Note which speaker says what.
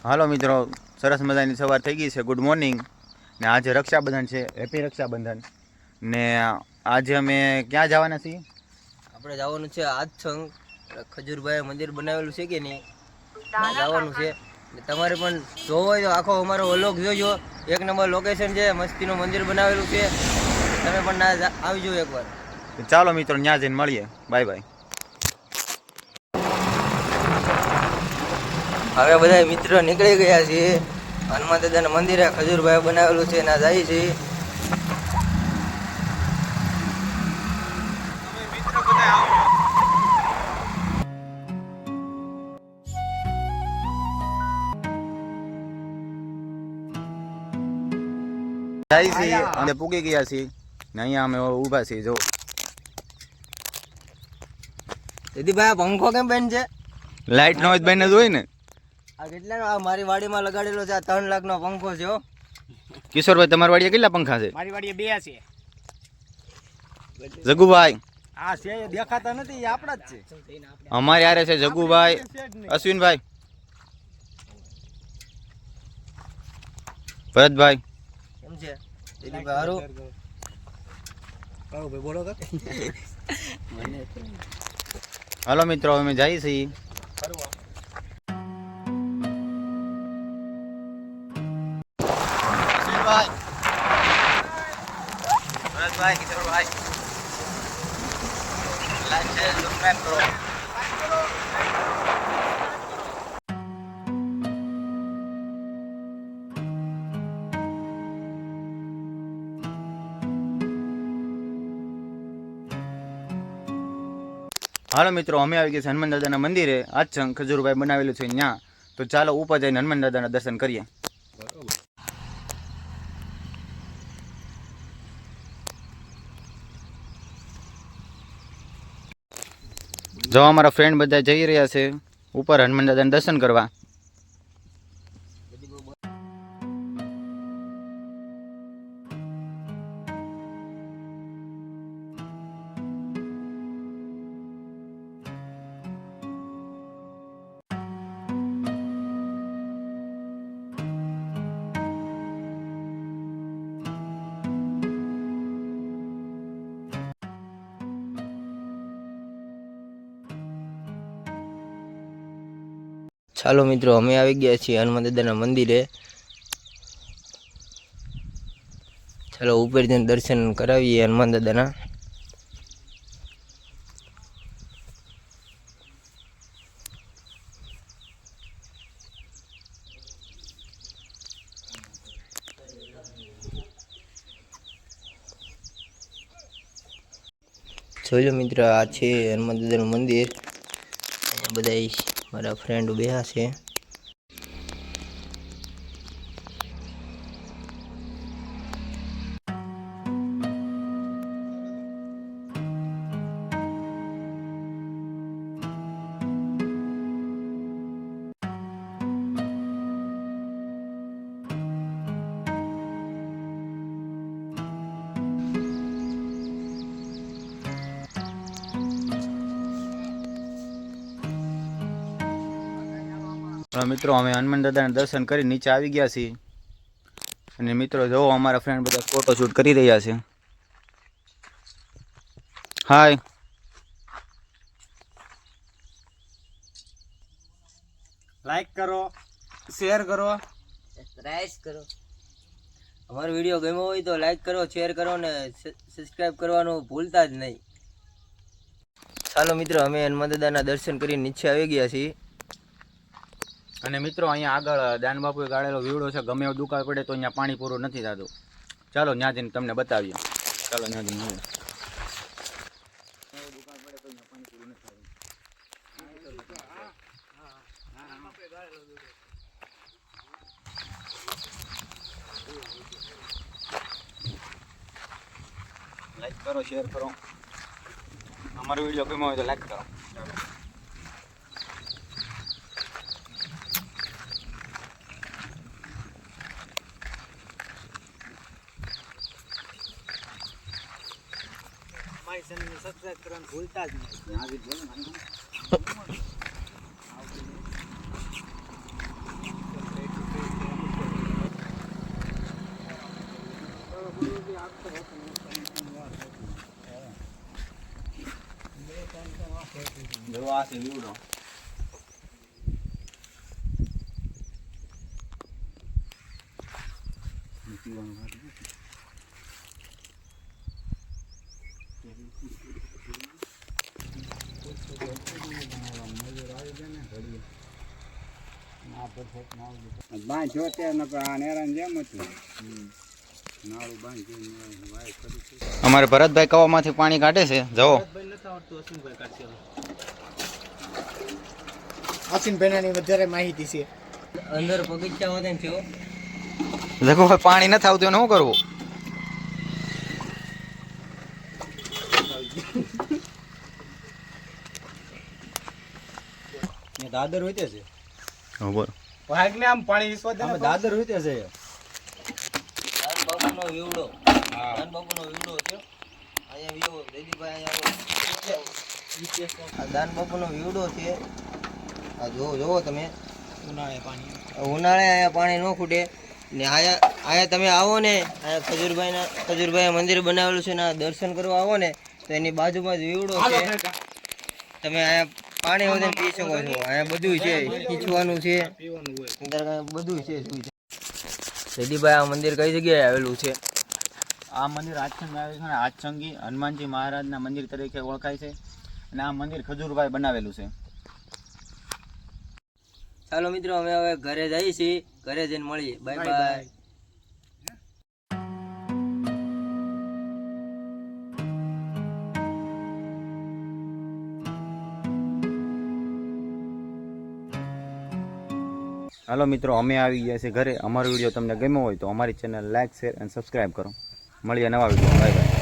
Speaker 1: હાલો મિત્રો, સરસ મજાની સવાર થઈ ગઈ છે. Good morning. ને આજે રક્ષાબંધન છે. હેપી રક્ષાબંધન. ને આજે અમે ક્યાં જવાના છીએ?
Speaker 2: આપણે જવાનું છે આજસંગ ખજૂરભાઈ મંદિર બનાવેલું છે કે નહીં, ત્યાં જવાનું છે. તમારે પણ જોવો હોય તો આખો અમારો વ્લોગ જોજો. એક નંબર લોકેશન છે, મસ્તીનું મંદિર બનાવેલું છે. તમે પણ ના આવી જાઓ એકવાર.
Speaker 1: ચાલો મિત્રો, ત્યાં જઈને મળીએ. Bye bye.
Speaker 2: હવે બધા મિત્રો નીકળી ગયા છીએ હનુમાન દાદાના મંદિરે. ખજૂરભાઈ બનાવેલું છે, ના જાય છે.
Speaker 1: જાય છીએ અને પૂગી ગયા છીએ ને અહીંયા અમે ઊભા છીએ. જો
Speaker 2: દીદીભાઈ પંખો કેમ બેન છે?
Speaker 1: લાઈટ નો જ બેન જ હોય ને.
Speaker 2: આ કેટલાનો? આ મારી વાડીમાં લગાડેલો છે. આ 3 લાખનો પંખો છે. હો
Speaker 1: કિશોરભાઈ, તમારી વાડીએ કેટલા પંખા છે?
Speaker 3: મારી વાડીએ 2 છે.
Speaker 1: જગુભાઈ
Speaker 3: આ છે દેખાતા નથી, એ આપણા જ છે.
Speaker 1: અમારે યારે છે જગુભાઈ, અશ્વિનભાઈ, ભરતભાઈ.
Speaker 2: કેમ છે દીદીભાઈ? હારું.
Speaker 3: ભાઈ બોલો તો.
Speaker 1: હાલો મિત્રો, અમે જઈએ છીએ. અશ્વિનભાઈ, ભરતભાઈ, કિશોરભાઈ, લાઈક છે, સબસ્ક્રાઇબ કરો. હાલો મિત્રો, અમે આવી ગયા છે હનુમાન દાદાના મંદિરે. આજસંગ ખજૂરભાઈ બનાવેલું છે ત્યાં. તો ચાલો ઉપર જઈને હનુમાન દાદાના દર્શન કરીએ. જો અમારા ફ્રેન્ડ બધા જઈ રહ્યા છે ઉપર હનુમાન દાદાના દર્શન કરવા.
Speaker 2: ચાલો મિત્રો, અમે આવી ગયા છીએ હનુમાન દાદાના મંદિરે. ચાલો ઉપર જઈને દર્શન કરાવીએ હનુમાન દાદાના. જોઈ લો મિત્રો, આ છે હનુમાન દાદાનું મંદિર. અહીંયા બધા મારા ફ્રેન્ડ બેહા છે.
Speaker 1: મિત્રો, અમે હનુમાન દાદાના દર્શન કરી નીચે આવી ગયા છીએ. અને મિત્રો જો અમારા ફ્રેન્ડ બધા ફોટો શૂટ કરી રહ્યા છે. હાય.
Speaker 3: લાઈક કરો, શેર કરો,
Speaker 2: સબસ્ક્રાઇબ કરો. અમારો વિડીયો ગમ્યો હોય તો લાઈક કરો, શેર કરો ને સબસ્ક્રાઇબ કરવાનું ભૂલતા જ નહીં. ચાલો મિત્રો, અમે હનુમાન દાદાના દર્શન કરીને નીચે આવી ગયા છીએ.
Speaker 1: અને મિત્રો અહીંયા આગળ દાન બાપુએ ગાળેલો વીવડો છે. ગમે એવું દુકાળ પડે તો અહીંયા પાણી પૂરું નથી થતું. ચાલો ત્યાં જઈને તમને બતાવીએ. ચાલો ત્યાં જઈને મળીએ. લાઈક કરો, શેર કરો. અમારો વિડીયો ગમ્યો હોય તો લાઈક કરો.
Speaker 3: મારી ચેનલને સબસ્ક્રાઇબ કરવાનું ભૂલતા જ નહીં.
Speaker 1: જો આ છે લીવડો.
Speaker 3: બાંધ જોતે આ નેરાન જેમ હતું નાળું બાંધ
Speaker 1: અમારે ભરતભાઈ કવામાંથી પાણી કાઢે છે. જવો
Speaker 3: આસીનભાઈની વધારે માહિતી છે.
Speaker 2: અંદર બગીચા વધે છે હો.
Speaker 1: દેખો ભાઈ પાણી નથી આવતું એને શું કરવું?
Speaker 3: દાદર હોય છે
Speaker 1: બોલો.
Speaker 3: ભાગને આમ પાણી વિશ્વા દાદર હોય છે.
Speaker 2: દાન બાપુનો વીવડો. દાન બાપુનો વીવડો છે. અહીંયા વીવો દેદીભાઈ અહીંયા આ દાન બાપુનો વીવડો છે. આ જોવો તમે ઉનાળે અહીંયા પાણી ન ખૂટે ને આયા તમે આવો ને અહીંયા ખજૂરભાઈ મંદિર બનાવેલું છે ને આ દર્શન કરવા આવો ને તો એની બાજુમાં જ વીવડો છે. તમે અહીંયા પાણી વધે પી શકો છો. અહીંયા બધું છે, ખીચવાનું છે, બધું છે. જયદીભાઈ આ મંદિર કઈ જગ્યાએ આવેલું છે?
Speaker 1: આ મંદિર આચંગ આવેલું છે ને આચંગી હનુમાનજી મહારાજના મંદિર તરીકે ઓળખાય છે અને આ મંદિર ખજૂરભાઈ બનાવેલું છે.
Speaker 2: ચાલો મિત્રો અમે હવે ઘરે જઈએ છીએ. ઘરે જઈને મળીએ. Bye bye.
Speaker 1: હાલો મિત્રો, અમે આવી ગયા છે ઘરે. અમારો વિડીયો તમને ગમ્યો હોય તો અમારી ચેનલ લાઈક, શેર અને સબસ્ક્રાઈબ કરો. મળીએ નવા વિડીયો. Bye bye.